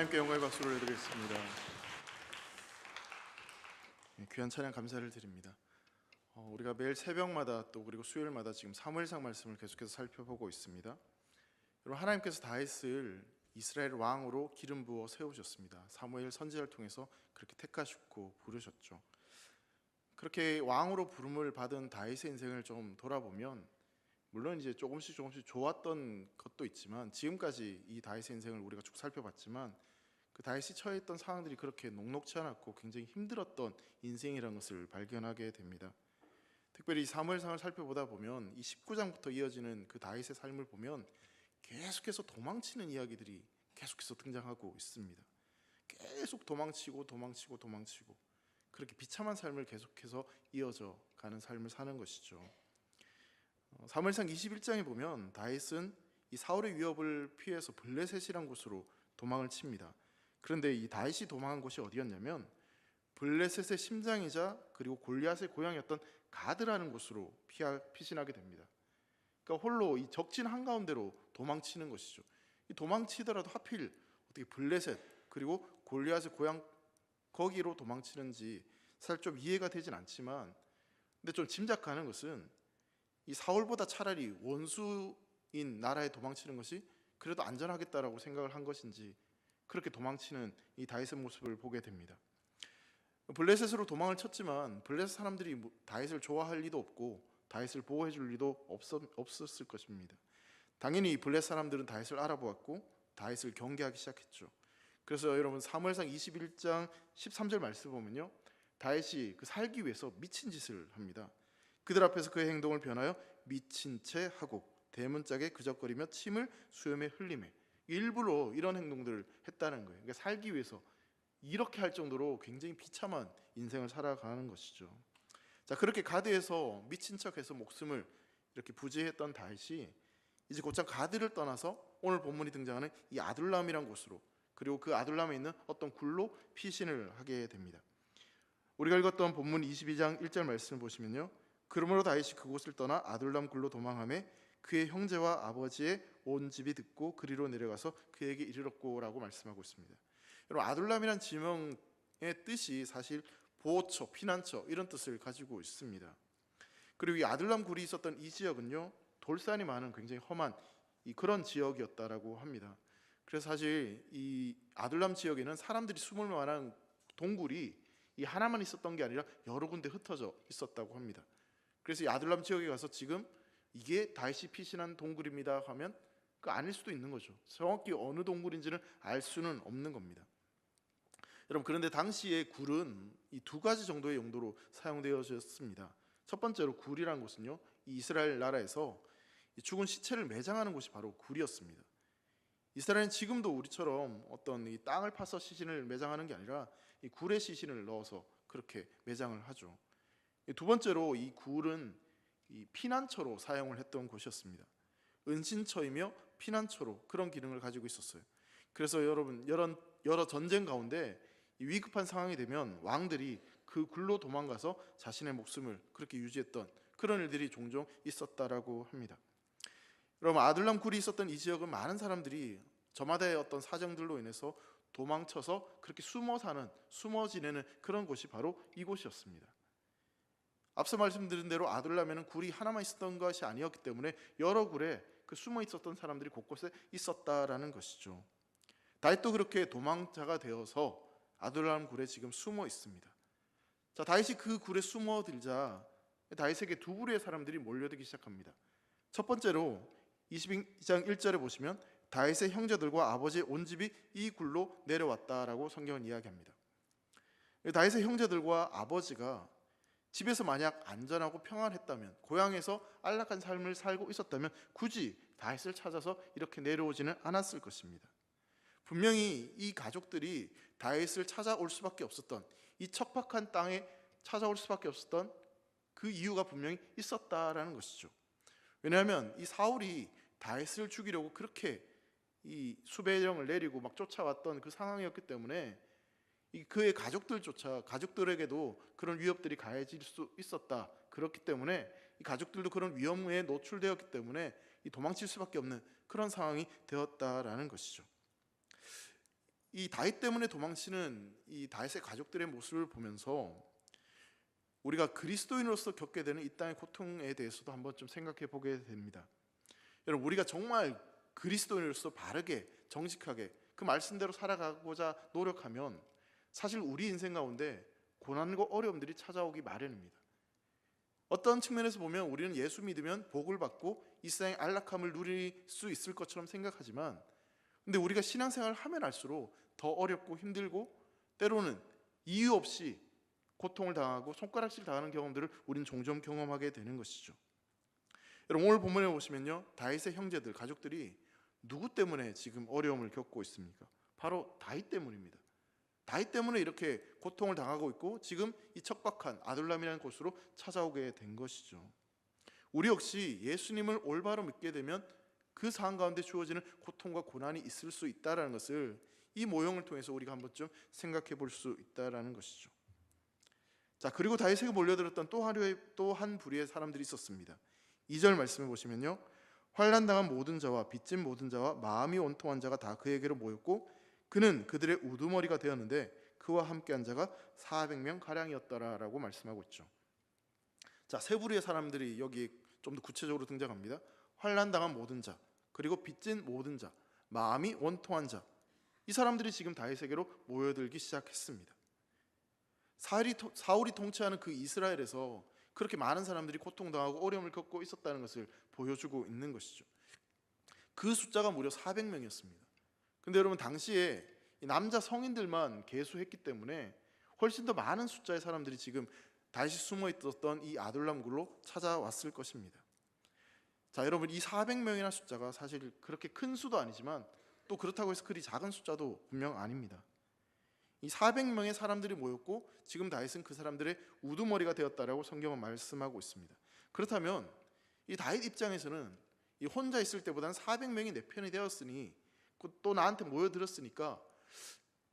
하나님께 영광의 박수를 해드리겠습니다. 귀한 찬양 감사를 드립니다. 우리가 매일 새벽마다 또 그리고 수요일마다 지금 사무엘상 말씀을 계속해서 살펴보고 있습니다. 여러분, 하나님께서 다윗을 이스라엘 왕으로 기름 부어 세우셨습니다. 사무엘 선지자를 통해서 그렇게 택하셨고 부르셨죠. 그렇게 왕으로 부름을 받은 다윗의 인생을 좀 돌아보면, 물론 이제 조금씩 좋았던 것도 있지만, 지금까지 이 다윗의 인생을 우리가 쭉 살펴봤지만 그 다윗이 처해있던 상황들이 그렇게 녹록지 않았고 굉장히 힘들었던 인생이라는 것을 발견하게 됩니다. 특별히 이 사무엘상을 살펴보다 보면 이 19장부터 이어지는 그 다윗의 삶을 보면 계속해서 도망치는 이야기들이 계속해서 등장하고 있습니다. 계속 도망치고 그렇게 비참한 삶을 계속해서 이어져 가는 삶을 사는 것이죠. 사무엘상 21장에 보면 다윗은 이 사울의 위협을 피해서 블레셋이란 곳으로 도망을 칩니다. 그런데 이 다윗이 도망한 곳이 어디였냐면 블레셋의 심장이자 그리고 골리앗의 고향이었던 가드라는 곳으로 피신하게 됩니다. 그러니까 홀로 이 적진 한가운데로 도망치는 것이죠. 이 도망치더라도 하필 어떻게 블레셋 그리고 골리앗의 고향 거기로 도망치는지 사실 좀 이해가 되진 않지만, 근데 좀 짐작하는 것은 이 사울보다 차라리 원수인 나라에 도망치는 것이 그래도 안전하겠다라고 생각을 한 것인지 그렇게 도망치는 이 다윗의 모습을 보게 됩니다. 블레셋으로 도망을 쳤지만 블레셋 사람들이 다윗을 좋아할 리도 없고 다윗을 보호해 줄 리도 없었을 것입니다. 당연히 블레셋 사람들은 다윗을 알아보았고 다윗을 경계하기 시작했죠. 그래서 여러분, 사무엘상 21장 13절 말씀 보면요, 다윗이 살기 위해서 미친 짓을 합니다. 그들 앞에서 그의 행동을 변하여 미친 채 하고 대문짝에 그적거리며 침을 수염에 흘리매, 일부러 이런 행동들을 했다는 거예요. 그러니까 살기 위해서 이렇게 할 정도로 굉장히 비참한 인생을 살아가는 것이죠. 자, 그렇게 가드에서 미친 척해서 목숨을 이렇게 부지했던 다윗이 이제 곧장 가드를 떠나서 오늘 본문이 등장하는 이 아둘람이란 곳으로, 그리고 그 아둘람에 있는 어떤 굴로 피신을 하게 됩니다. 우리가 읽었던 본문 22장 1절 말씀을 보시면요, 그러므로 다윗이 그곳을 떠나 아둘람 굴로 도망하며 그의 형제와 아버지의 온 집이 듣고 그리로 내려가서 그에게 이르렀고라고 말씀하고 있습니다. 여러분, 아둘람이란 지명의 뜻이 사실 보호처, 피난처 이런 뜻을 가지고 있습니다. 그리고 이 아둘람 굴이 있었던 이 지역은요, 돌산이 많은 굉장히 험한 그런 지역이었다라고 합니다. 그래서 사실 이 아둘람 지역에는 사람들이 숨을 만한 동굴이 이 하나만 있었던 게 아니라 여러 군데 흩어져 있었다고 합니다. 그래서 이 아둘람 지역에 가서 지금 이게 다윗이 피신한 동굴입니다 하면 그 아닐 수도 있는 거죠. 정확히 어느 동굴인지는 알 수는 없는 겁니다. 여러분, 그런데 당시에 굴은 이 두 가지 정도의 용도로 사용되어졌습니다. 첫 번째로 굴이라는 곳은요, 이 이스라엘 나라에서 죽은 시체를 매장하는 곳이 바로 굴이었습니다. 이스라엘은 지금도 우리처럼 어떤 이 땅을 파서 시신을 매장하는 게 아니라 이 굴에 시신을 넣어서 그렇게 매장을 하죠. 두 번째로 이 굴은 이 피난처로 사용을 했던 곳이었습니다. 은신처이며 피난처로 그런 기능을 가지고 있었어요. 그래서 여러분, 여러 전쟁 가운데 이 위급한 상황이 되면 왕들이 그 굴로 도망가서 자신의 목숨을 그렇게 유지했던 그런 일들이 종종 있었다라고 합니다. 여러분, 아둘람 굴이 있었던 이 지역은 많은 사람들이 저마다의 어떤 사정들로 인해서 도망쳐서 그렇게 숨어 지내는 그런 곳이 바로 이곳이었습니다. 앞서 말씀드린 대로 아둘람에는 굴이 하나만 있었던 것이 아니었기 때문에 여러 굴에 숨어 있었던 사람들이 곳곳에 있었다라는 것이죠. 다윗도 그렇게 도망자가 되어서 아둘람 굴에 지금 숨어 있습니다. 자, 다윗이 그 굴에 숨어들자 다윗에게 두 부류의 사람들이 몰려들기 시작합니다. 첫 번째로 22장 1절에 보시면 다윗의 형제들과 아버지의 온 집이 이 굴로 내려왔다라고 성경은 이야기합니다. 다윗의 형제들과 아버지가 집에서 만약 안전하고 평안했다면, 고향에서 안락한 삶을 살고 있었다면 굳이 다윗을 찾아서 이렇게 내려오지는 않았을 것입니다. 분명히 이 가족들이 다윗을 찾아올 수밖에 없었던, 이 척박한 땅에 찾아올 수밖에 없었던 그 이유가 분명히 있었다라는 것이죠. 왜냐하면 이 사울이 다윗을 죽이려고 그렇게 이 수배령을 내리고 막 쫓아왔던 그 상황이었기 때문에 그의 가족들에게도 그런 위협들이 가해질 수 있었다. 그렇기 때문에 이 가족들도 그런 위험에 노출되었기 때문에 이 도망칠 수밖에 없는 그런 상황이 되었다라는 것이죠. 이 다윗 때문에 도망치는 이 다윗의 가족들의 모습을 보면서 우리가 그리스도인으로서 겪게 되는 이 땅의 고통에 대해서도 한번 좀 생각해 보게 됩니다. 여러분, 우리가 정말 그리스도인으로서 바르게 정직하게 그 말씀대로 살아가고자 노력하면 사실 우리 인생 가운데 고난과 어려움들이 찾아오기 마련입니다. 어떤 측면에서 보면 우리는 예수 믿으면 복을 받고 이 세상의 안락함을 누릴 수 있을 것처럼 생각하지만, 근데 우리가 신앙생활을 하면 할수록 더 어렵고 힘들고 때로는 이유 없이 고통을 당하고 손가락질 당하는 경험들을 우리는 종종 경험하게 되는 것이죠. 여러분, 오늘 본문에 보시면요, 다윗의 형제들, 가족들이 누구 때문에 지금 어려움을 겪고 있습니까? 바로 다윗 때문입니다. 다윗 때문에 이렇게 고통을 당하고 있고 지금 이 척박한 아둘람이라는 곳으로 찾아오게 된 것이죠. 우리 역시 예수님을 올바로 믿게 되면 그 상황 가운데 주어지는 고통과 고난이 있을 수 있다는 것을 이 모형을 통해서 우리가 한번 좀 생각해 볼 수 있다는 것이죠. 자, 그리고 다윗에게 몰려들었던 또 한 부류의 사람들이 있었습니다. 2절 말씀을 보시면요, 환난당한 모든 자와 빚진 모든 자와 마음이 원통한 자가 다 그에게로 모였고 그는 그들의 우두머리가 되었는데 그와 함께한 자가 400명 가량이었더라라고 말씀하고 있죠. 자, 세 부류의 사람들이 여기 좀 더 구체적으로 등장합니다. 환난당한 모든 자, 그리고 빚진 모든 자, 마음이 원통한 자. 이 사람들이 지금 다윗에게로 모여들기 시작했습니다. 사울이 통치하는 그 이스라엘에서 그렇게 많은 사람들이 고통당하고 어려움을 겪고 있었다는 것을 보여주고 있는 것이죠. 그 숫자가 무려 400명이었습니다. 근데 여러분, 당시에 남자 성인들만 계수했기 때문에 훨씬 더 많은 숫자의 사람들이 지금 다윗이 숨어 있었던 이 아둘람 굴로 찾아왔을 것입니다. 자, 여러분, 이 400명이라는 숫자가 사실 그렇게 큰 수도 아니지만 또 그렇다고 해서 그리 작은 숫자도 분명 아닙니다. 이 400명의 사람들이 모였고 지금 다윗은 그 사람들의 우두머리가 되었다라고 성경은 말씀하고 있습니다. 그렇다면 이 다윗 입장에서는 이 혼자 있을 때보다는 400명이 내 편이 되었으니 또 나한테 모여들었으니까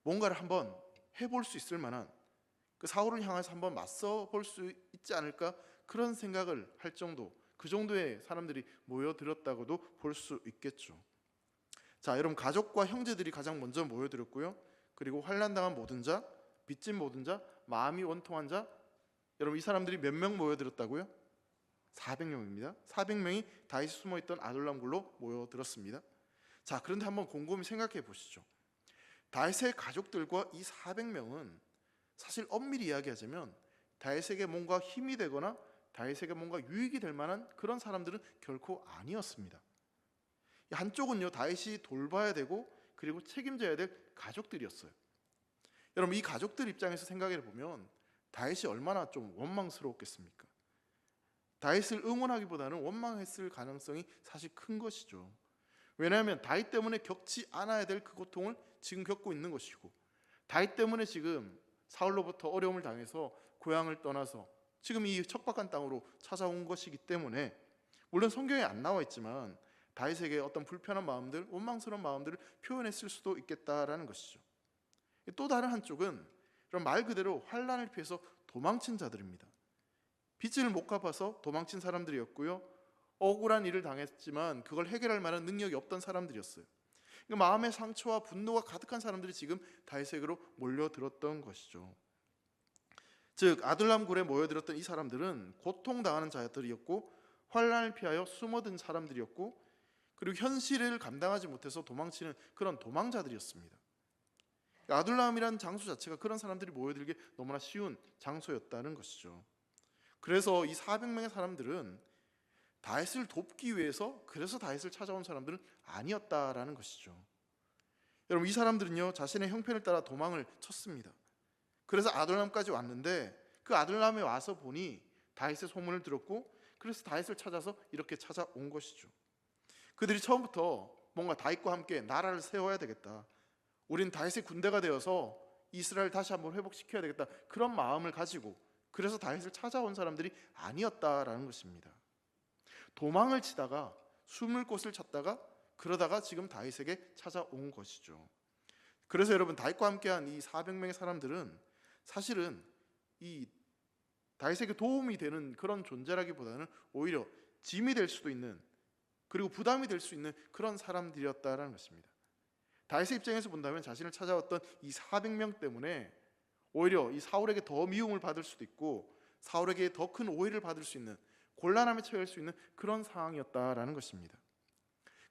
뭔가를 한번 해볼 수 있을 만한, 그 사울을 향해서 한번 맞서 볼 수 있지 않을까, 그런 생각을 할 정도, 그 정도의 사람들이 모여들었다고도 볼 수 있겠죠. 자, 여러분, 가족과 형제들이 가장 먼저 모여들었고요, 그리고 환난당한 모든 자, 빚진 모든 자, 마음이 원통한 자. 여러분, 이 사람들이 몇 명 모여들었다고요? 400명입니다. 400명이 다윗이 숨어있던 아둘람 굴로 모여들었습니다. 자, 그런데 한번 곰곰이 생각해 보시죠. 다윗의 가족들과 이 400명은 사실 엄밀히 이야기하자면 다윗에게 뭔가 힘이 되거나 다윗에게 뭔가 유익이 될 만한 그런 사람들은 결코 아니었습니다. 한쪽은요, 다윗이 돌봐야 되고 그리고 책임져야 될 가족들이었어요. 여러분, 이 가족들 입장에서 생각해 보면 다윗이 얼마나 좀 원망스러웠겠습니까? 다윗을 응원하기보다는 원망했을 가능성이 사실 큰 것이죠. 왜냐하면 다윗 때문에 겪지 않아야 될 그 고통을 지금 겪고 있는 것이고, 다윗 때문에 지금 사울로부터 어려움을 당해서 고향을 떠나서 지금 이 척박한 땅으로 찾아온 것이기 때문에, 물론 성경에 안 나와 있지만 다윗에게 어떤 불편한 마음들, 원망스러운 마음들을 표현했을 수도 있겠다라는 것이죠. 또 다른 한쪽은 말 그대로 환난을 피해서 도망친 자들입니다. 빚을 못 갚아서 도망친 사람들이었고요, 억울한 일을 당했지만 그걸 해결할 만한 능력이 없던 사람들이었어요. 마음의 상처와 분노가 가득한 사람들이 지금 다윗에게로 몰려들었던 것이죠. 즉, 아둘람 굴에 모여들었던 이 사람들은 고통당하는 자들이었고 환난을 피하여 숨어든 사람들이었고, 그리고 현실을 감당하지 못해서 도망치는 그런 도망자들이었습니다. 아둘람이라는 장소 자체가 그런 사람들이 모여들기 너무나 쉬운 장소였다는 것이죠. 그래서 이 400명의 사람들은 다윗을 돕기 위해서, 그래서 다윗을 찾아온 사람들은 아니었다라는 것이죠. 여러분, 이 사람들은요, 자신의 형편을 따라 도망을 쳤습니다. 그래서 아둘람까지 왔는데 그 아둘람에 와서 보니 다윗의 소문을 들었고, 그래서 다윗을 찾아서 이렇게 찾아온 것이죠. 그들이 처음부터 뭔가 다윗과 함께 나라를 세워야 되겠다, 우린 다윗의 군대가 되어서 이스라엘 다시 한번 회복시켜야 되겠다, 그런 마음을 가지고 그래서 다윗을 찾아온 사람들이 아니었다라는 것입니다. 도망을 치다가 숨을 곳을 찾다가 그러다가 지금 다윗에게 찾아온 것이죠. 그래서 여러분, 다윗과 함께한 이 400명의 사람들은 사실은 이 다윗에게 도움이 되는 그런 존재라기보다는 오히려 짐이 될 수도 있는, 그리고 부담이 될 수 있는 그런 사람들이었다라는 것입니다. 다윗의 입장에서 본다면 자신을 찾아왔던 이 400명 때문에 오히려 이 사울에게 더 미움을 받을 수도 있고 사울에게 더 큰 오해를 받을 수 있는, 곤란함에 처할 수 있는 그런 상황이었다라는 것입니다.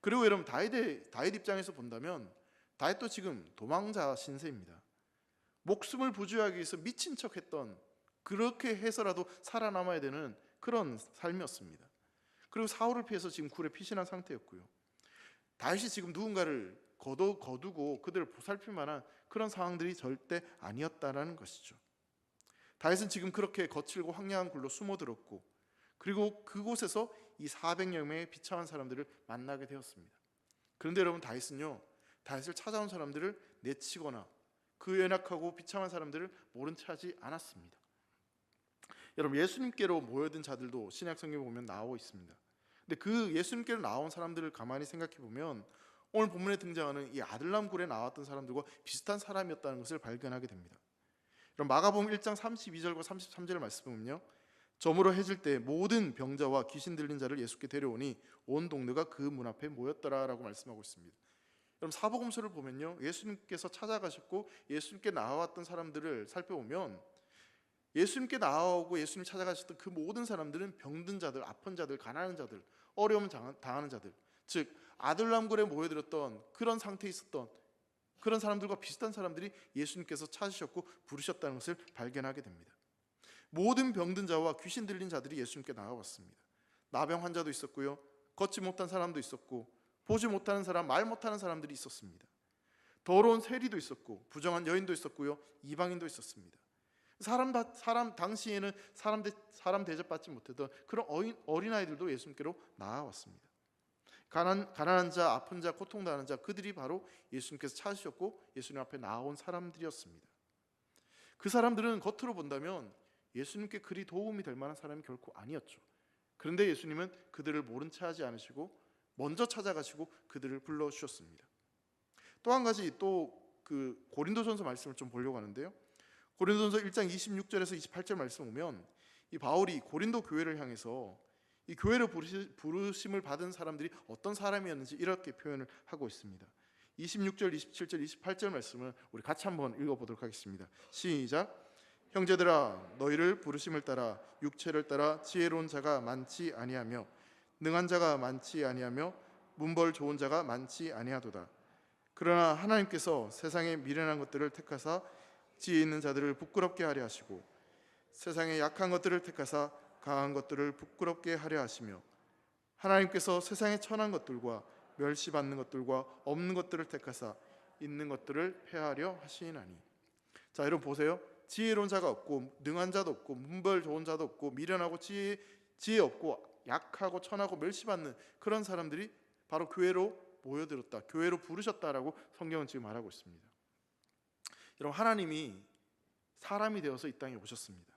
그리고 여러분, 다윗 입장에서 본다면 다윗도 지금 도망자 신세입니다. 목숨을 부지하기 위해서 미친 척했던, 그렇게 해서라도 살아남아야 되는 그런 삶이었습니다. 그리고 사울을 피해서 지금 굴에 피신한 상태였고요. 다윗이 지금 누군가를 거두고 그들을 보살필 만한 그런 상황들이 절대 아니었다라는 것이죠. 다윗은 지금 그렇게 거칠고 황량한 굴로 숨어들었고, 그리고 그곳에서 이 400여 명의 비참한 사람들을 만나게 되었습니다. 그런데 여러분, 다윗을 찾아온 사람들을 내치거나 그 연약하고 비참한 사람들을 모른 채 하지 않았습니다. 여러분, 예수님께로 모여든 자들도 신약 성경에 보면 나오고 있습니다. 근데 그 예수님께로 나온 사람들을 가만히 생각해 보면 오늘 본문에 등장하는 이 아들람 굴에 나왔던 사람들과 비슷한 사람이었다는 것을 발견하게 됩니다. 그럼 마가복음 1장 32절과 33절 말씀은요, 저물어 해질 때 모든 병자와 귀신 들린 자를 예수께 데려오니 온 동네가 그 문 앞에 모였더라라고 말씀하고 있습니다. 그럼 사복음서를 보면요, 예수님께서 찾아가셨고 예수님께 나와왔던 사람들을 살펴보면 예수님께 나오고 예수님 찾아가셨던 그 모든 사람들은 병든 자들, 아픈 자들, 가난한 자들, 어려움 당하는 자들, 즉 아들람굴에 모여들었던 그런 상태에 있었던 그런 사람들과 비슷한 사람들이 예수님께서 찾으셨고 부르셨다는 것을 발견하게 됩니다. 모든 병든 자와 귀신 들린 자들이 예수님께 나와왔습니다. 나병 환자도 있었고요, 걷지 못한 사람도 있었고, 보지 못하는 사람, 말 못하는 사람들이 있었습니다. 더러운 세리도 있었고, 부정한 여인도 있었고요, 이방인도 있었습니다. 사람 당시에는 사람 대접받지 못했던 그런 어린아이들도 예수님께로 나아왔습니다. 가난한 자, 아픈 자, 고통당하는 자, 그들이 바로 예수님께서 찾으셨고 예수님 앞에 나온 사람들이었습니다. 그 사람들은 겉으로 본다면 예수님께 그리 도움이 될 만한 사람이 결코 아니었죠. 그런데 예수님은 그들을 모른 채 하지 않으시고 먼저 찾아가시고 그들을 불러주셨습니다. 또 한 가지, 그 고린도전서 말씀을 좀 보려고 하는데요, 고린도전서 1장 26절에서 28절 말씀 보면 이 바울이 고린도 교회를 향해서 이 교회로 부르심을 받은 사람들이 어떤 사람이었는지 이렇게 표현을 하고 있습니다. 26절, 27절, 28절 말씀을 우리 같이 한번 읽어보도록 하겠습니다. 시작. 형제들아, 너희를 부르심을 따라 육체를 따라 지혜로운 자가 많지 아니하며 능한 자가 많지 아니하며 문벌 좋은 자가 많지 아니하도다. 그러나 하나님께서 세상의 미련한 것들을 택하사 지혜 있는 자들을 부끄럽게 하려 하시고 세상의 약한 것들을 택하사 강한 것들을 부끄럽게 하려 하시며 하나님께서 세상의 천한 것들과 멸시받는 것들과 없는 것들을 택하사 있는 것들을 폐하려 하시나니. 자, 여러분 보세요. 지혜로운 자가 없고 능한 자도 없고 문벌 좋은 자도 없고 미련하고 지혜 없고 약하고 천하고 멸시받는 그런 사람들이 바로 교회로 모여들었다, 교회로 부르셨다라고 성경은 지금 말하고 있습니다. 여러분, 하나님이 사람이 되어서 이 땅에 오셨습니다.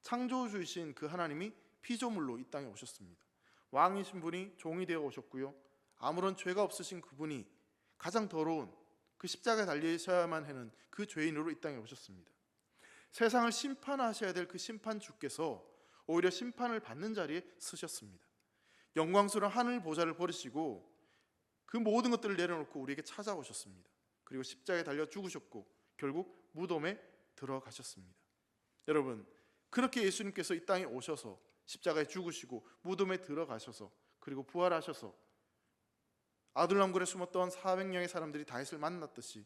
창조주이신 그 하나님이 피조물로 이 땅에 오셨습니다. 왕이신 분이 종이 되어 오셨고요, 아무런 죄가 없으신 그분이 가장 더러운 그 십자가에 달리셔야만 하는 그 죄인으로 이 땅에 오셨습니다. 세상을 심판하셔야 될 그 심판주께서 오히려 심판을 받는 자리에 서셨습니다. 영광스러운 하늘 보좌를 버리시고 그 모든 것들을 내려놓고 우리에게 찾아오셨습니다. 그리고 십자가에 달려 죽으셨고 결국 무덤에 들어가셨습니다. 여러분, 그렇게 예수님께서 이 땅에 오셔서 십자가에 죽으시고 무덤에 들어가셔서 그리고 부활하셔서 아둘람굴에 숨었던 400명의 사람들이 다윗을 만났듯이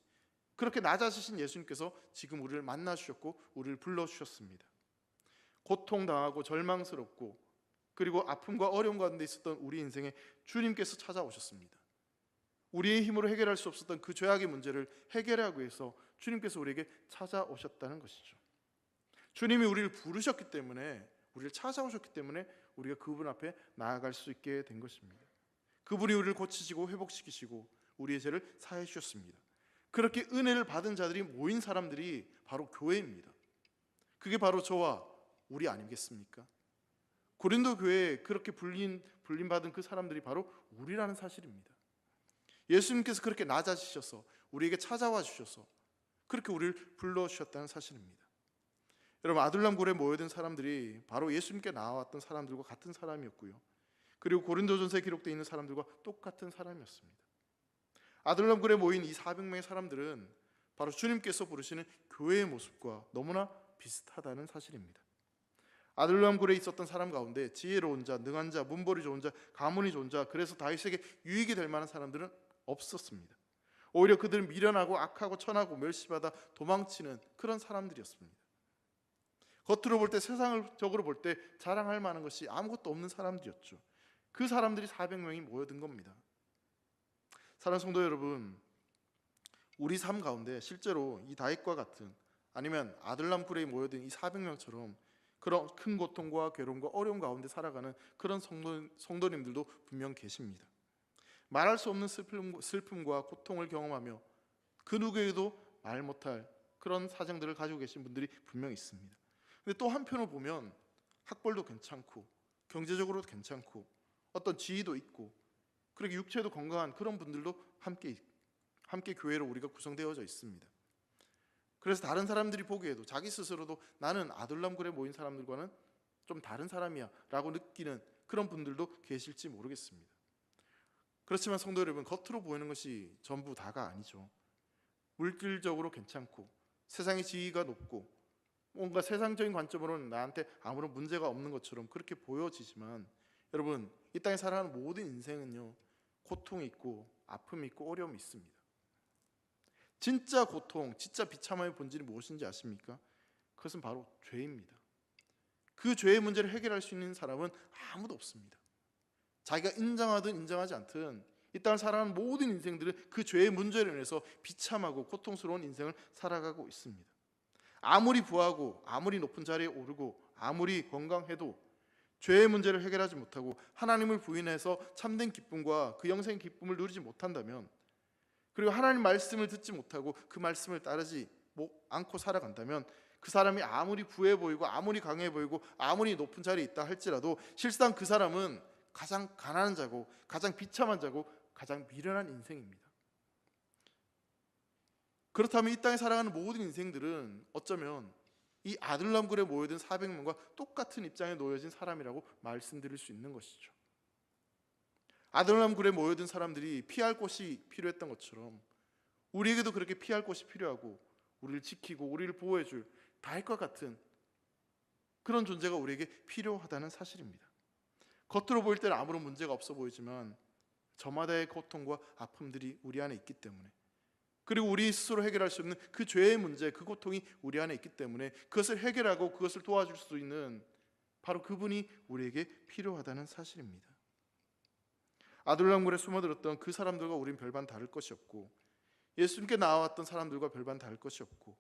그렇게 낮아지신 예수님께서 지금 우리를 만나주셨고 우리를 불러주셨습니다. 고통당하고 절망스럽고 그리고 아픔과 어려움 가운데 있었던 우리 인생에 주님께서 찾아오셨습니다. 우리의 힘으로 해결할 수 없었던 그 죄악의 문제를 해결하기 위해서 주님께서 우리에게 찾아오셨다는 것이죠. 주님이 우리를 부르셨기 때문에, 우리를 찾아오셨기 때문에 우리가 그분 앞에 나아갈 수 있게 된 것입니다. 그분이 우리를 고치시고 회복시키시고 우리의 죄를 사해 주셨습니다. 그렇게 은혜를 받은 자들이 모인 사람들이 바로 교회입니다. 그게 바로 저와 우리 아니겠습니까? 고린도 교회에 그렇게 불림받은 그 사람들이 바로 우리라는 사실입니다. 예수님께서 그렇게 낮아지셔서 우리에게 찾아와 주셔서 그렇게 우리를 불러주셨다는 사실입니다. 여러분, 아둘람굴에 모여든 사람들이 바로 예수님께 나와왔던 사람들과 같은 사람이었고요, 그리고 고린도전서에 기록되어 있는 사람들과 똑같은 사람이었습니다. 아둘람 굴에 모인 이 400명의 사람들은 바로 주님께서 부르시는 교회의 모습과 너무나 비슷하다는 사실입니다. 아둘람 굴에 있었던 사람 가운데 지혜로운 자, 능한 자, 문벌이 좋은 자, 가문이 좋은 자, 그래서 다윗에게 유익이 될 만한 사람들은 없었습니다. 오히려 그들은 미련하고 악하고 천하고 멸시받아 도망치는 그런 사람들이었습니다. 겉으로 볼 때, 세상적으로 볼 때 자랑할 만한 것이 아무것도 없는 사람들이었죠. 그 사람들이 400명이 모여든 겁니다. 사랑하는 성도 여러분, 우리 삶 가운데 실제로 이 다윗과 같은, 아니면 아둘람 굴에 모여든 이 400명처럼 그런 큰 고통과 괴로움과 어려움 가운데 살아가는 그런 성도님들도 분명 계십니다. 말할 수 없는 슬픔과 고통을 경험하며 그 누구에게도 말 못할 그런 사정들을 가지고 계신 분들이 분명 있습니다. 근데 또 한편으로 보면 학벌도 괜찮고 경제적으로도 괜찮고 어떤 지위도 있고 그리고 육체도 건강한 그런 분들도 함께 교회로 우리가 구성되어져 있습니다. 그래서 다른 사람들이 보기에도 자기 스스로도 나는 아둘람 굴에 모인 사람들과는 좀 다른 사람이야 라고 느끼는 그런 분들도 계실지 모르겠습니다. 그렇지만 성도 여러분, 겉으로 보이는 것이 전부 다가 아니죠. 물질적으로 괜찮고 세상의 지위가 높고 뭔가 세상적인 관점으로는 나한테 아무런 문제가 없는 것처럼 그렇게 보여지지만, 여러분, 이 땅에 살아가는 모든 인생은요, 고통이 있고 아픔이 있고 어려움이 있습니다. 진짜 고통, 진짜 비참함의 본질이 무엇인지 아십니까? 그것은 바로 죄입니다. 그 죄의 문제를 해결할 수 있는 사람은 아무도 없습니다. 자기가 인정하든 인정하지 않든 이 땅을 살아가는 모든 인생들은 그 죄의 문제로 인해서 비참하고 고통스러운 인생을 살아가고 있습니다. 아무리 부하고 아무리 높은 자리에 오르고 아무리 건강해도 죄의 문제를 해결하지 못하고 하나님을 부인해서 참된 기쁨과 그 영생의 기쁨을 누리지 못한다면, 그리고 하나님 말씀을 듣지 못하고 그 말씀을 따르지 않고 살아간다면, 그 사람이 아무리 부해 보이고 아무리 강해 보이고 아무리 높은 자리에 있다 할지라도 실상 그 사람은 가장 가난한 자고 가장 비참한 자고 가장 미련한 인생입니다. 그렇다면 이 땅에 살아가는 모든 인생들은 어쩌면 이 아둘람 굴에 모여든 400명과 똑같은 입장에 놓여진 사람이라고 말씀드릴 수 있는 것이죠. 아둘람 굴에 모여든 사람들이 피할 곳이 필요했던 것처럼 우리에게도 그렇게 피할 곳이 필요하고 우리를 지키고 우리를 보호해줄 다윗과 같은 그런 존재가 우리에게 필요하다는 사실입니다. 겉으로 보일 때는 아무런 문제가 없어 보이지만 저마다의 고통과 아픔들이 우리 안에 있기 때문에, 그리고 우리 스스로 해결할 수 없는 그 죄의 문제, 그 고통이 우리 안에 있기 때문에 그것을 해결하고 그것을 도와줄 수 있는 바로 그분이 우리에게 필요하다는 사실입니다. 아둘람 굴에 숨어들었던 그 사람들과 우린 별반 다를 것이 없고, 예수님께 나와왔던 사람들과 별반 다를 것이 없고,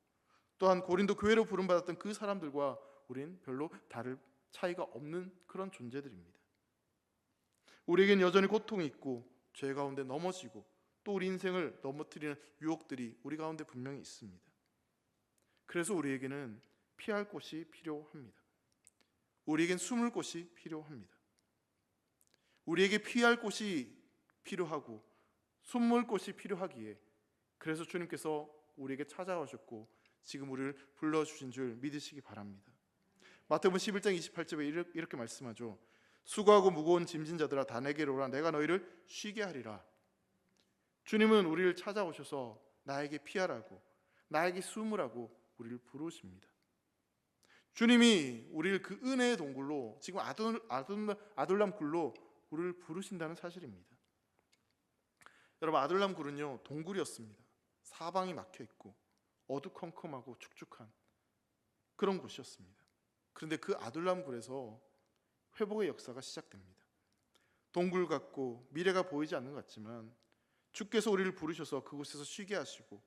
또한 고린도 교회로 부름받았던 그 사람들과 우린 별로 다를 차이가 없는 그런 존재들입니다. 우리에겐 여전히 고통이 있고 죄 가운데 넘어지고 또 우리 인생을 넘어뜨리는 유혹들이 우리 가운데 분명히 있습니다. 그래서 우리에게는 피할 곳이 필요합니다. 우리에겐 숨을 곳이 필요합니다. 우리에게 피할 곳이 필요하고 숨을 곳이 필요하기에 그래서 주님께서 우리에게 찾아오셨고 지금 우리를 불러주신 줄 믿으시기 바랍니다. 마태복음 11장 28절에 이렇게 말씀하죠. 수고하고 무거운 짐진 자들아 다 내게로 오라 내가 너희를 쉬게 하리라. 주님은 우리를 찾아오셔서 나에게 피하라고, 나에게 숨으라고 우리를 부르십니다. 주님이 우리를 그 은혜의 동굴로, 지금 아둘람 굴로 우리를 부르신다는 사실입니다. 여러분, 아둘람 굴은요 동굴이었습니다. 사방이 막혀 있고 어두컴컴하고 축축한 그런 곳이었습니다. 그런데 그 아둘람 굴에서 회복의 역사가 시작됩니다. 동굴 같고 미래가 보이지 않는 것 같지만 주께서 우리를 부르셔서 그곳에서 쉬게 하시고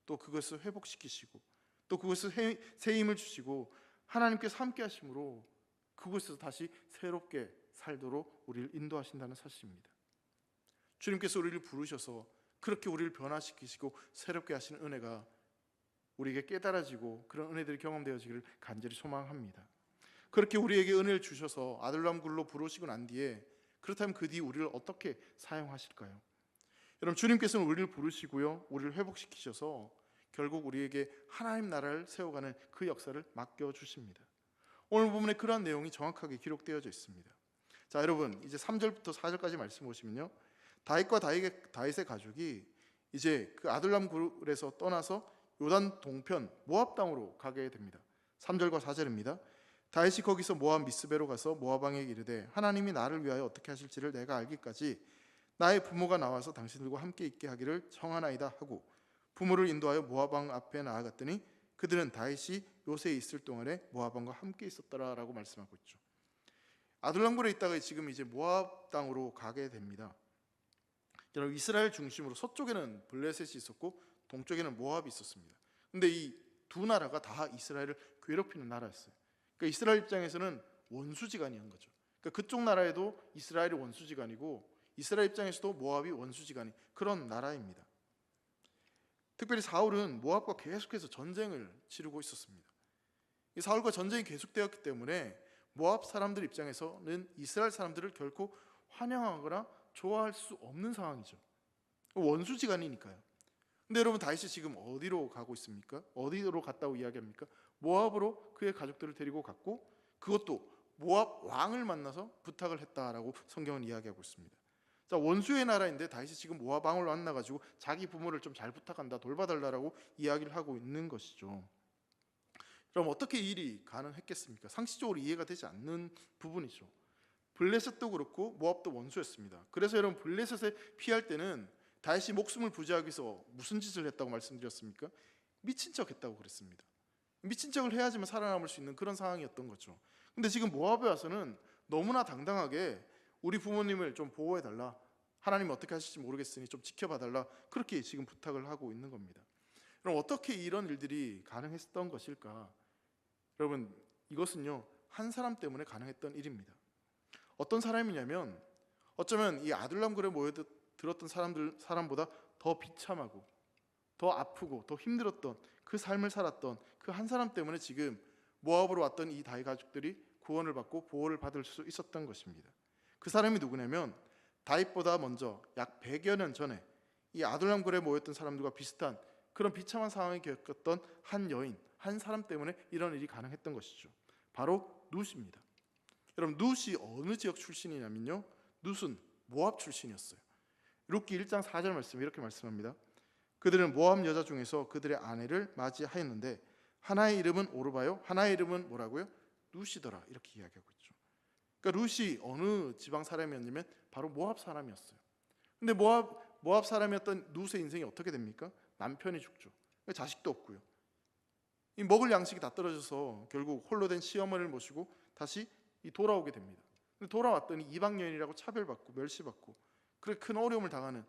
또 그것을 회복시키시고 또 그것을 새 힘을 주시고 하나님께서 함께 하심으로 그곳에서 다시 새롭게 살도록 우리를 인도하신다는 사실입니다. 주님께서 우리를 부르셔서 그렇게 우리를 변화시키시고 새롭게 하시는 은혜가 우리에게 깨달아지고 그런 은혜들이 경험되어지기를 간절히 소망합니다. 그렇게 우리에게 은혜를 주셔서 아둘람 굴로 부르시고 난 뒤에, 그렇다면 그 뒤에 우리를 어떻게 사용하실까요? 여러분, 주님께서는 우리를 부르시고요 우리를 회복시키셔서 결국 우리에게 하나님 나라를 세워가는 그 역사를 맡겨주십니다. 오늘 부분에 그러한 내용이 정확하게 기록되어져 있습니다. 자, 여러분, 이제 3절부터 4절까지 말씀 보시면요, 다윗과 다윗의 가족이 이제 그 아둘람 굴에서 떠나서 요단 동편 모압 땅으로 가게 됩니다. 3절과 4절입니다. 다윗이 거기서 모압 미스베로 가서 모압 왕에게 이르되 하나님이 나를 위하여 어떻게 하실지를 내가 알기까지 나의 부모가 나와서 당신들과 함께 있게 하기를 청하나이다 하고 부모를 인도하여 모압 왕 앞에 나아갔더니 그들은 다윗이 요새에 있을 동안에 모압 왕과 함께 있었더라라고 말씀하고 있죠. 아둘람굴에 있다가 지금 이제 모압 땅으로 가게 됩니다. 여러분, 이스라엘 중심으로 서쪽에는 블레셋이 있었고 동쪽에는 모압이 있었습니다. 근데 이 두 나라가 다 이스라엘을 괴롭히는 나라였어요. 그러니까 이스라엘 입장에서는 원수지간이한 거죠. 그러니까 그쪽 나라에도 이스라엘이 원수지간이고 이스라엘 입장에서도 모압이 원수지간이 그런 나라입니다. 특별히 사울은 모압과 계속해서 전쟁을 치르고 있었습니다. 이 사울과 전쟁이 계속되었기 때문에 모압 사람들 입장에서는 이스라엘 사람들을 결코 환영하거나 좋아할 수 없는 상황이죠. 원수지간이니까요. 근데 여러분, 다윗이 지금 어디로 가고 있습니까? 어디로 갔다고 이야기합니까? 모압으로 그의 가족들을 데리고 갔고 그것도 모압 왕을 만나서 부탁을 했다라고 성경은 이야기하고 있습니다. 자, 원수의 나라인데 다윗이 지금 모압 왕을 만나가지고 자기 부모를 좀 잘 부탁한다, 돌봐달라고 이야기를 하고 있는 것이죠. 그럼 어떻게 이 일이 가능했겠습니까? 상식적으로 이해가 되지 않는 부분이죠. 블레셋도 그렇고 모압도 원수였습니다. 그래서 여러분, 블레셋에 피할 때는 다윗이 목숨을 부지하기 위해서 무슨 짓을 했다고 말씀드렸습니까? 미친 척 했다고 그랬습니다. 미친 척을 해야지만 살아남을 수 있는 그런 상황이었던 거죠. 근데 지금 모압에 와서는 너무나 당당하게 우리 부모님을 좀 보호해달라, 하나님이 어떻게 하실지 모르겠으니 좀 지켜봐달라, 그렇게 지금 부탁을 하고 있는 겁니다. 그럼 어떻게 이런 일들이 가능했던 것일까? 여러분, 이것은요 한 사람 때문에 가능했던 일입니다. 어떤 사람이냐면 어쩌면 이 아둘람굴에 모여들었던 사람보다 더 비참하고 더 아프고 더 힘들었던 그 삶을 살았던 그 한 사람 때문에 지금 모압으로 왔던 이 다윗 가족들이 구원을 받고 보호를 받을 수 있었던 것입니다. 그 사람이 누구냐면 다윗보다 먼저 약 100여 년 전에 이 아둘람굴에 모였던 사람들과 비슷한 그런 비참한 상황을 겪었던 한 여인, 한 사람 때문에 이런 일이 가능했던 것이죠. 바로 룻입니다. 여러분, 룻이 어느 지역 출신이냐면요, 룻은 모압 출신이었어요. 룻기 1장 4절 말씀 이렇게 말씀합니다. 그들은 모압 여자 중에서 그들의 아내를 맞이하였는데 하나의 이름은 오르바요, 하나의 이름은 뭐라고요? 룻이더라, 이렇게 이야기하고 있죠. 그러니까 룻이 어느 지방 사람이었냐면 바로 모압 사람이었어요. 근데 모압 사람이었던 룻의 인생이 어떻게 됩니까? 남편이 죽죠. 자식도 없고요. 이 먹을 양식이 다 떨어져서 결국 홀로 된 시어머니를 모시고 다시 돌아오게 됩니다. 근데 돌아왔더니 이방 여인이라고 차별받고 멸시받고 그렇게 큰 어려움을 당하는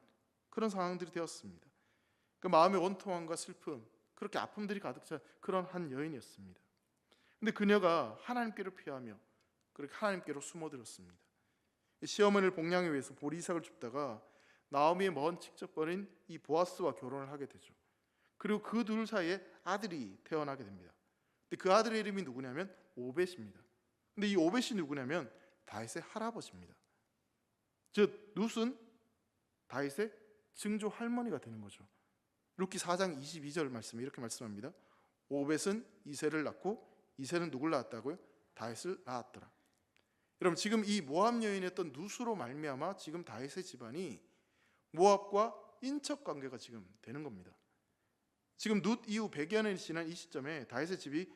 그런 상황들이 되었습니다. 그 마음의 원통함과 슬픔, 그렇게 아픔들이 가득 찬 그런 한 여인이었습니다. 근데 그녀가 하나님께로 피하며 그렇게 하나님께로 숨어들었습니다. 시어머니를 복양하기 위해서 보리 이삭을 줍다가 나오미의 먼 직접벌인 이 보아스와 결혼을 하게 되죠. 그리고 그 둘 사이에 아들이 태어나게 됩니다. 근데 그 아들의 이름이 누구냐면 오벳입니다. 근데 이 오벳이 누구냐면 다윗의 할아버지입니다. 즉 룻은 다윗의 증조 할머니가 되는 거죠. 룻기 4장 22절 말씀에 이렇게 말씀합니다. 오벳은 이새를 낳고 이새는 누굴 낳았다고요? 다윗을 낳았더라. 여러분, 지금 이 모압 여인이었던 룻으로 말미암아 지금 다윗의 집안이 모압과 인척 관계가 지금 되는 겁니다. 지금 룻 이후 100여 년이 지난 이 시점에 다윗의 집이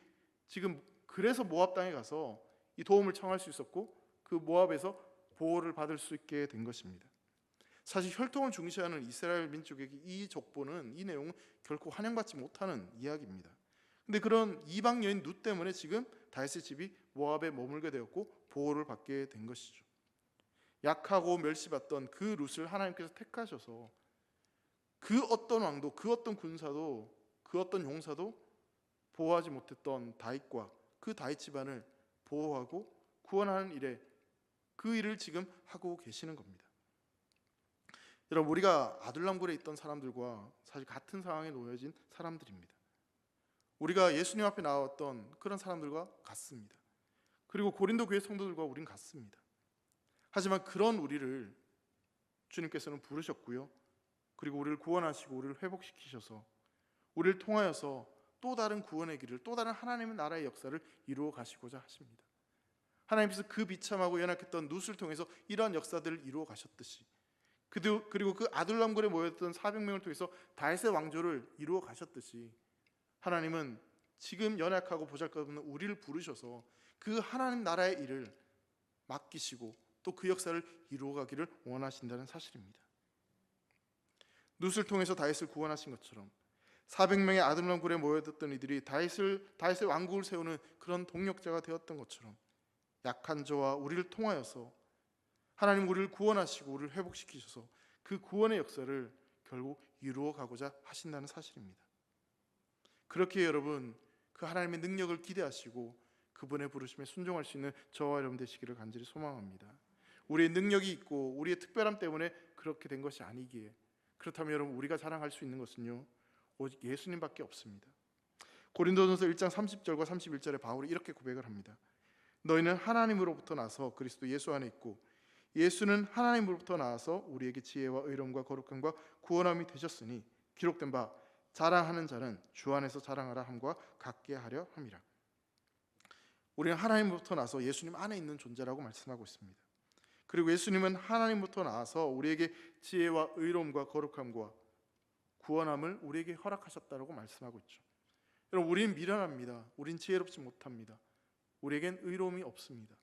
지금 그래서 모압 땅에 가서 이 도움을 청할 수 있었고 그 모압에서 보호를 받을 수 있게 된 것입니다. 사실 혈통을 중시하는 이스라엘 민족에게 이 족보는, 이 내용은 결코 환영받지 못하는 이야기입니다. 근데 그런 이방 여인 룻 때문에 지금 다윗의 집이 모압에 머물게 되었고 보호를 받게 된 것이죠. 약하고 멸시받던 그 룻을 하나님께서 택하셔서 그 어떤 왕도, 그 어떤 군사도, 그 어떤 용사도 보호하지 못했던 다윗과 그 다윗 집안을 보호하고 구원하는 일에 그 일을 지금 하고 계시는 겁니다. 여러분, 우리가 아둘람굴에 있던 사람들과 사실 같은 상황에 놓여진 사람들입니다. 우리가 예수님 앞에 나왔던 그런 사람들과 같습니다. 그리고 고린도 교회 성도들과 우린 같습니다. 하지만 그런 우리를 주님께서는 부르셨고요, 그리고 우리를 구원하시고 우리를 회복시키셔서 우리를 통하여서 또 다른 구원의 길을, 또 다른 하나님의 나라의 역사를 이루어 가시고자 하십니다. 하나님께서 그 비참하고 연약했던 룻을 통해서 이러한 역사들을 이루어 가셨듯이 그리고 그 아둘람굴에 모였던 400명을 통해서 다윗의 왕조를 이루어 가셨듯이 하나님은 지금 연약하고 보잘것없는 우리를 부르셔서 그 하나님 나라의 일을 맡기시고 또 그 역사를 이루어가기를 원하신다는 사실입니다. 룻을 통해서 다윗을 구원하신 것처럼 400명의 아둘람굴에 모여들었던 이들이 다윗의 왕국을 세우는 그런 동력자가 되었던 것처럼 약한 저와 우리를 통하여서 하나님 우리를 구원하시고 우리를 회복시키셔서 그 구원의 역사를 결국 이루어가고자 하신다는 사실입니다. 그렇게 여러분 그 하나님의 능력을 기대하시고 그분의 부르심에 순종할 수 있는 저와 여러분 되시기를 간절히 소망합니다. 우리의 능력이 있고 우리의 특별함 때문에 그렇게 된 것이 아니기에, 그렇다면 여러분 우리가 자랑할 수 있는 것은요 오직 예수님밖에 없습니다. 고린도전서 1장 30절과 31절에 바울이 이렇게 고백을 합니다. 너희는 하나님으로부터 나서 그리스도 예수 안에 있고 예수는 하나님으로부터 나와서 우리에게 지혜와 의로움과 거룩함과 구원함이 되셨으니 기록된 바 자랑하는 자는 주 안에서 자랑하라 함과 같게 하려 함이라. 우리는 하나님으로부터 나서 예수님 안에 있는 존재라고 말씀하고 있습니다. 그리고 예수님은 하나님부터 나와서 우리에게 지혜와 의로움과 거룩함과 구원함을 우리에게 허락하셨다고 말씀하고 있죠. 여러분 우리는 미련합니다. 우린 지혜롭지 못합니다. 우리에겐 의로움이 없습니다.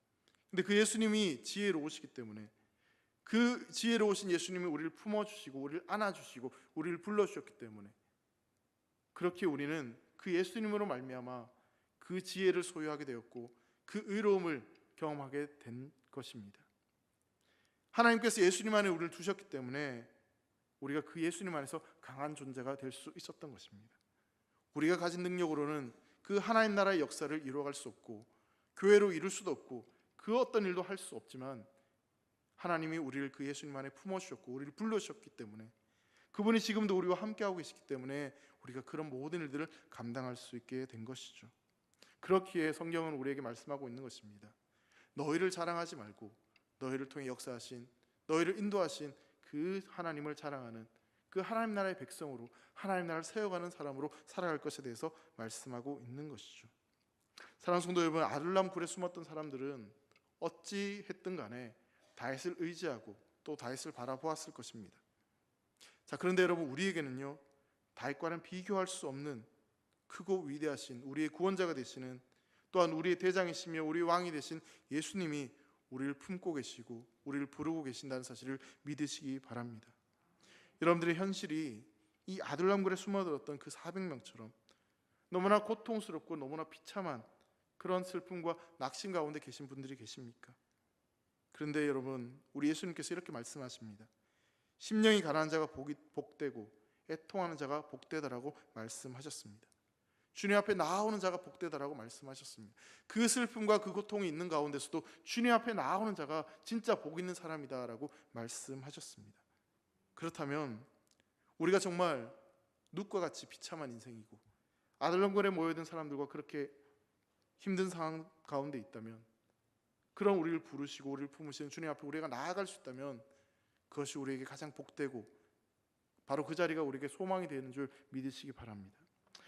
근데 그 예수님이 지혜로우시기 때문에 그 지혜로우신 예수님이 우리를 품어주시고 우리를 안아주시고 우리를 불러주셨기 때문에 그렇게 우리는 그 예수님으로 말미암아 그 지혜를 소유하게 되었고 그 의로움을 경험하게 된 것입니다. 하나님께서 예수님 안에 우리를 두셨기 때문에 우리가 그 예수님 안에서 강한 존재가 될 수 있었던 것입니다. 우리가 가진 능력으로는 그 하나님 나라의 역사를 이루어갈 수 없고 교회로 이룰 수도 없고 그 어떤 일도 할 수 없지만 하나님이 우리를 그 예수님 안에 품어주셨고 우리를 불러주셨기 때문에 그분이 지금도 우리와 함께하고 계시기 때문에 우리가 그런 모든 일들을 감당할 수 있게 된 것이죠. 그렇기에 성경은 우리에게 말씀하고 있는 것입니다. 너희를 자랑하지 말고 너희를 통해 역사하신 너희를 인도하신 그 하나님을 자랑하는 그 하나님 나라의 백성으로 하나님 나라를 세워가는 사람으로 살아갈 것에 대해서 말씀하고 있는 것이죠. 사랑하는 성도 여러분, 아둘람 굴에 숨었던 사람들은 어찌 했든 간에 다윗을 의지하고 또 다윗을 바라보았을 것입니다. 자, 그런데 여러분 우리에게는요 다윗과는 비교할 수 없는 크고 위대하신 우리의 구원자가 되시는 또한 우리의 대장이시며 우리의 왕이 되신 예수님이 우리를 품고 계시고 우리를 부르고 계신다는 사실을 믿으시기 바랍니다. 여러분들의 현실이 이 아둘람굴에 숨어들었던 그 400명처럼 너무나 고통스럽고 너무나 비참한 그런 슬픔과 낙심 가운데 계신 분들이 계십니까? 그런데 여러분 우리 예수님께서 이렇게 말씀하십니다. 심령이 가난한 자가 복되고 애통하는 자가 복되다라고 말씀하셨습니다. 주님 앞에 나아오는 자가 복되다라고 말씀하셨습니다. 그 슬픔과 그 고통이 있는 가운데서도 주님 앞에 나아오는 자가 진짜 복 있는 사람이다라고 말씀하셨습니다. 그렇다면 우리가 정말 룻과 같이 비참한 인생이고 아둘람굴에 모여든 사람들과 그렇게 힘든 상황 가운데 있다면 그런 우리를 부르시고 우리를 품으시는 주님 앞에 우리가 나아갈 수 있다면 그것이 우리에게 가장 복되고 바로 그 자리가 우리에게 소망이 되는 줄 믿으시기 바랍니다.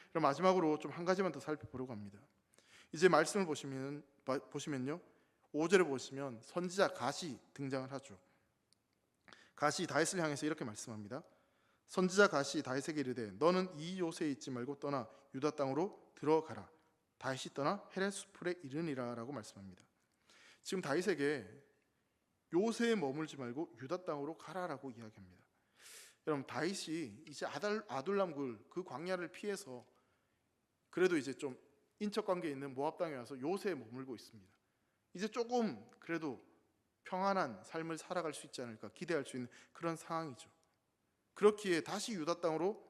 그럼 마지막으로 좀 한 가지만 더 살펴보려고 합니다. 이제 말씀을 보시면요 5절에 보시면 선지자 갓이 등장을 하죠. 갓이 다윗을 향해서 이렇게 말씀합니다. 선지자 갓이 다윗에게 이르되 너는 이 요새에 있지 말고 떠나 유다 땅으로 들어가라. 다윗이 떠나 헤레스풀에 이르니라 라고 말씀합니다. 지금 다윗에게 요새에 머물지 말고 유다 땅으로 가라라고 이야기합니다. 여러분 다윗이 이제 아둘람굴 그 광야를 피해서 그래도 이제 좀 인척 관계에 있는 모압 땅에 와서 요새에 머물고 있습니다. 이제 조금 그래도 평안한 삶을 살아갈 수 있지 않을까 기대할 수 있는 그런 상황이죠. 그렇기에 다시 유다 땅으로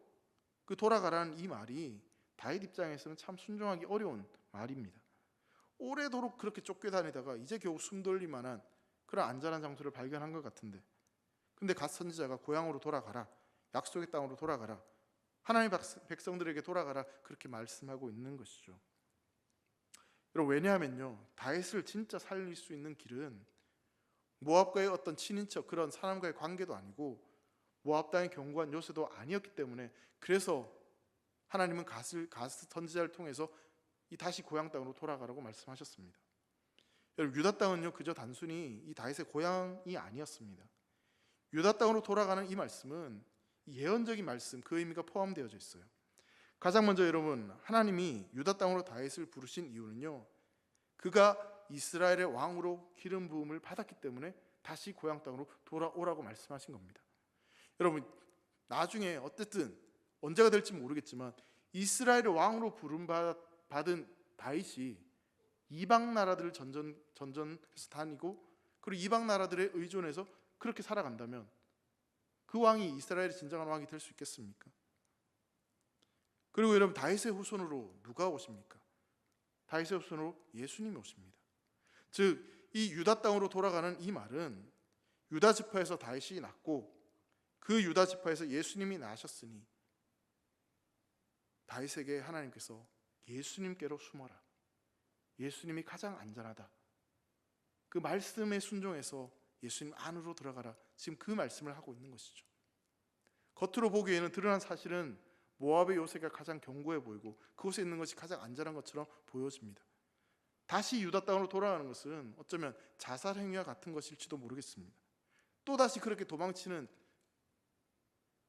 돌아가라는 이 말이 다윗 입장에서는 참 순종하기 어려운 말입니다. 오래도록 그렇게 쫓겨다니다가 이제 겨우 숨 돌릴 만한 그런 안전한 장소를 발견한 것 같은데 근데 갓 선지자가 고향으로 돌아가라, 약속의 땅으로 돌아가라, 하나님의 백성들에게 돌아가라 그렇게 말씀하고 있는 것이죠. 여러분 왜냐하면요 다윗을 진짜 살릴 수 있는 길은 모압과의 어떤 친인척 그런 사람과의 관계도 아니고 모압 땅의 견고한 요새도 아니었기 때문에 그래서 하나님은 갓 선지자를 통해서 이 다시 고향 땅으로 돌아가라고 말씀하셨습니다. 여러분 유다 땅은요 그저 단순히 이 다윗의 고향이 아니었습니다. 유다 땅으로 돌아가는 이 말씀은 예언적인 말씀, 그 의미가 포함되어져 있어요. 가장 먼저 여러분, 하나님이 유다 땅으로 다윗을 부르신 이유는요, 그가 이스라엘의 왕으로 기름 부음을 받았기 때문에 다시 고향 땅으로 돌아오라고 말씀하신 겁니다. 여러분, 나중에 어쨌든 언제가 될지 모르겠지만 이스라엘의 왕으로 부름 받은 다윗이 이방 나라들을 전전해서 다니고, 그리고 이방 나라들에 의존해서 그렇게 살아간다면 그 왕이 이스라엘의 진정한 왕이 될 수 있겠습니까? 그리고 여러분, 다윗의 후손으로 누가 오십니까? 다윗의 후손으로 예수님이 오십니다. 즉, 이 유다 땅으로 돌아가는 이 말은 유다 지파에서 다윗이 났고 그 유다 지파에서 예수님이 나셨으니 다윗에게 하나님께서 예수님께로 숨어라, 예수님이 가장 안전하다, 그 말씀에 순종해서 예수님 안으로 들어가라, 지금 그 말씀을 하고 있는 것이죠. 겉으로 보기에는 드러난 사실은 모압의 요새가 가장 견고해 보이고 그곳에 있는 것이 가장 안전한 것처럼 보여집니다. 다시 유다 땅으로 돌아가는 것은 어쩌면 자살 행위와 같은 것일지도 모르겠습니다. 또다시 그렇게 도망치는,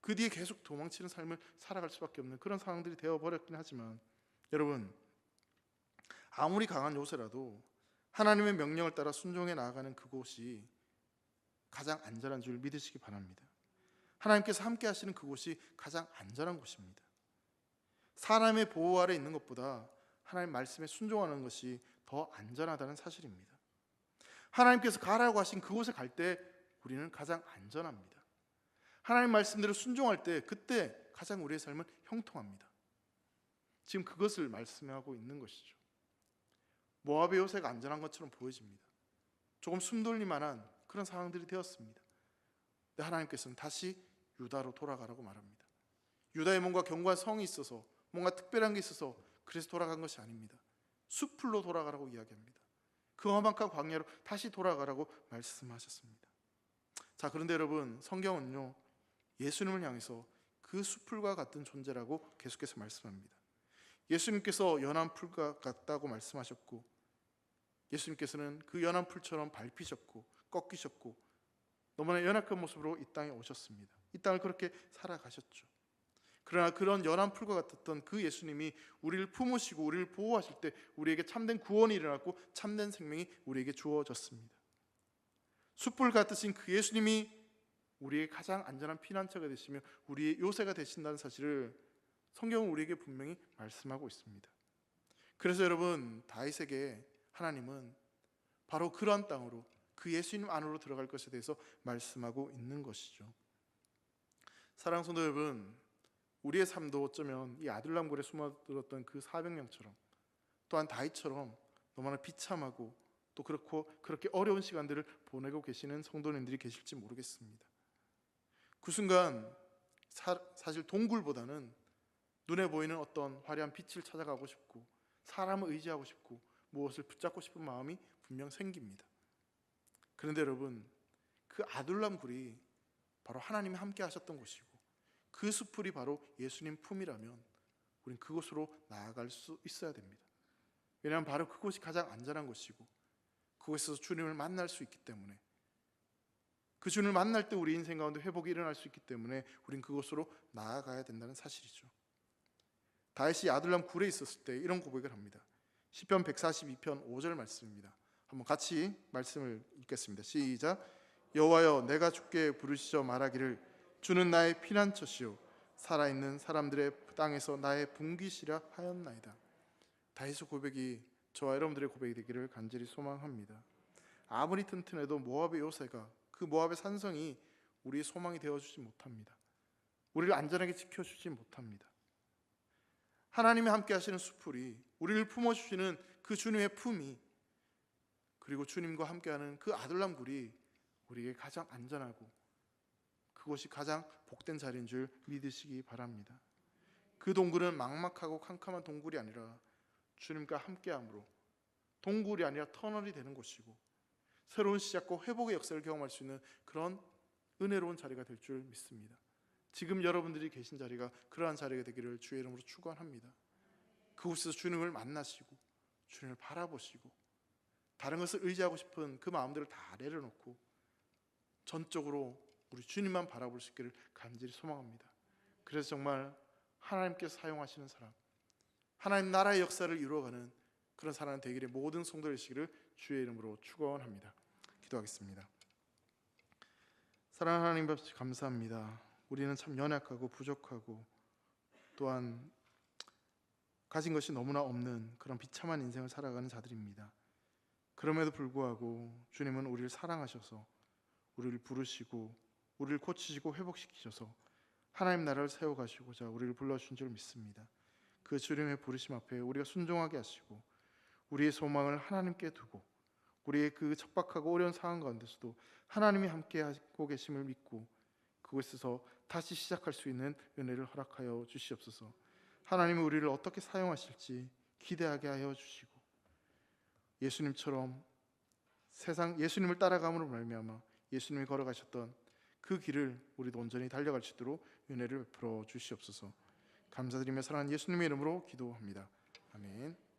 그 뒤에 계속 도망치는 삶을 살아갈 수밖에 없는 그런 상황들이 되어버렸긴 하지만, 여러분, 아무리 강한 요새라도 하나님의 명령을 따라 순종해 나아가는 그곳이 가장 안전한 줄 믿으시기 바랍니다. 하나님께서 함께 하시는 그곳이 가장 안전한 곳입니다. 사람의 보호 아래 있는 것보다 하나님 말씀에 순종하는 것이 더 안전하다는 사실입니다. 하나님께서 가라고 하신 그곳에 갈 때 우리는 가장 안전합니다. 하나님 말씀대로 순종할 때 그때 가장 우리의 삶은 형통합니다. 지금 그것을 말씀하고 있는 것이죠. 모압의 요새가 안전한 것처럼 보여집니다. 조금 숨돌릴 만한 그런 상황들이 되었습니다. 근데 하나님께서는 다시 유다로 돌아가라고 말합니다. 유다에 뭔가 견고한 성이 있어서, 뭔가 특별한 게 있어서 그래서 돌아간 것이 아닙니다. 숲으로 돌아가라고 이야기합니다. 그 험악한 광야로 다시 돌아가라고 말씀하셨습니다. 자, 그런데 여러분, 성경은요, 예수님을 향해서 그 숲풀과 같은 존재라고 계속해서 말씀합니다. 예수님께서 연한 풀과 같다고 말씀하셨고, 예수님께서는 그 연한 풀처럼 밟히셨고 꺾이셨고 너무나 연약한 모습으로 이 땅에 오셨습니다. 이 땅을 그렇게 살아가셨죠. 그러나 그런 연한 풀과 같았던 그 예수님이 우리를 품으시고 우리를 보호하실 때 우리에게 참된 구원이 일어났고 참된 생명이 우리에게 주어졌습니다. 숯불 같으신 그 예수님이 우리의 가장 안전한 피난처가 되시며 우리의 요새가 되신다는 사실을 성경은 우리에게 분명히 말씀하고 있습니다. 그래서 여러분, 다윗에게 하나님은 바로 그러한 땅으로, 그 예수님 안으로 들어갈 것에 대해서 말씀하고 있는 것이죠. 사랑하는 성도 여러분, 우리의 삶도 어쩌면 이 아둘람굴에 숨어들었던 그 400명처럼, 또한 다윗처럼 너무나 비참하고 또 그렇게 어려운 시간들을 보내고 계시는 성도님들이 계실지 모르겠습니다. 그 순간 사실 동굴보다는 눈에 보이는 어떤 화려한 빛을 찾아가고 싶고 사람을 의지하고 싶고 무엇을 붙잡고 싶은 마음이 분명 생깁니다. 그런데 여러분, 그 아둘람 굴이 바로 하나님이 함께 하셨던 곳이고 그 숲풀이 바로 예수님 품이라면 우린 그곳으로 나아갈 수 있어야 됩니다. 왜냐하면 바로 그곳이 가장 안전한 곳이고 그곳에서 주님을 만날 수 있기 때문에, 그 주님을 만날 때 우리 인생 가운데 회복이 일어날 수 있기 때문에 우린 그곳으로 나아가야 된다는 사실이죠. 다윗이 아둘람 굴에 있었을 때 이런 고백을 합니다. 시편 142편 5절 말씀입니다. 한번 같이 말씀을 읽겠습니다. 시작. 여호와여, 내가 주께 부르시어 말하기를 주는 나의 피난처시요 살아있는 사람들의 땅에서 나의 분기시라 하였나이다. 다윗의 고백이 저와 여러분들의 고백이 되기를 간절히 소망합니다. 아무리 튼튼해도 모압의 요새가, 그 모압의 산성이 우리의 소망이 되어주지 못합니다. 우리를 안전하게 지켜주지 못합니다. 하나님이 함께 하시는 숲풀이, 우리를 품어주시는 그 주님의 품이, 그리고 주님과 함께하는 그 아둘람 굴이 우리에게 가장 안전하고 그곳이 가장 복된 자리인 줄 믿으시기 바랍니다. 그 동굴은 막막하고 캄캄한 동굴이 아니라 주님과 함께함으로 동굴이 아니라 터널이 되는 곳이고 새로운 시작과 회복의 역사를 경험할 수 있는 그런 은혜로운 자리가 될 줄 믿습니다. 지금 여러분들이 계신 자리가 그러한 자리가 되기를 주의 이름으로 축원합니다. 그곳에서 주님을 만나시고 주님을 바라보시고 다른 것을 의지하고 싶은 그 마음들을 다 내려놓고 전적으로 우리 주님만 바라볼 수 있기를 간절히 소망합니다. 그래서 정말 하나님께서 사용하시는 사람, 하나님 나라의 역사를 이루어가는 그런 사람 되기를 모든 성도들 되시기를 주의 이름으로 축원합니다. 기도하겠습니다. 사랑하는 하나님 아버지, 감사합니다. 우리는 참 연약하고 부족하고 또한 가진 것이 너무나 없는 그런 비참한 인생을 살아가는 자들입니다. 그럼에도 불구하고 주님은 우리를 사랑하셔서 우리를 부르시고 우리를 고치시고 회복시키셔서 하나님 나라를 세워가시고자 우리를 불러주신 줄 믿습니다. 그 주님의 부르심 앞에 우리가 순종하게 하시고 우리의 소망을 하나님께 두고 우리의 그 척박하고 어려운 상황 가운데서도 하나님이 함께 하고 계심을 믿고 그곳에서 다시 시작할 수 있는 은혜를 허락하여 주시옵소서. 하나님이 우리를 어떻게 사용하실지 기대하게 하여 주시고 예수님처럼 예수님을 따라감으로 말미암아 예수님이 걸어가셨던 그 길을 우리도 온전히 달려갈 수 있도록 은혜를 베풀어 주시옵소서. 감사드리며 사랑하는 예수님의 이름으로 기도합니다. 아멘.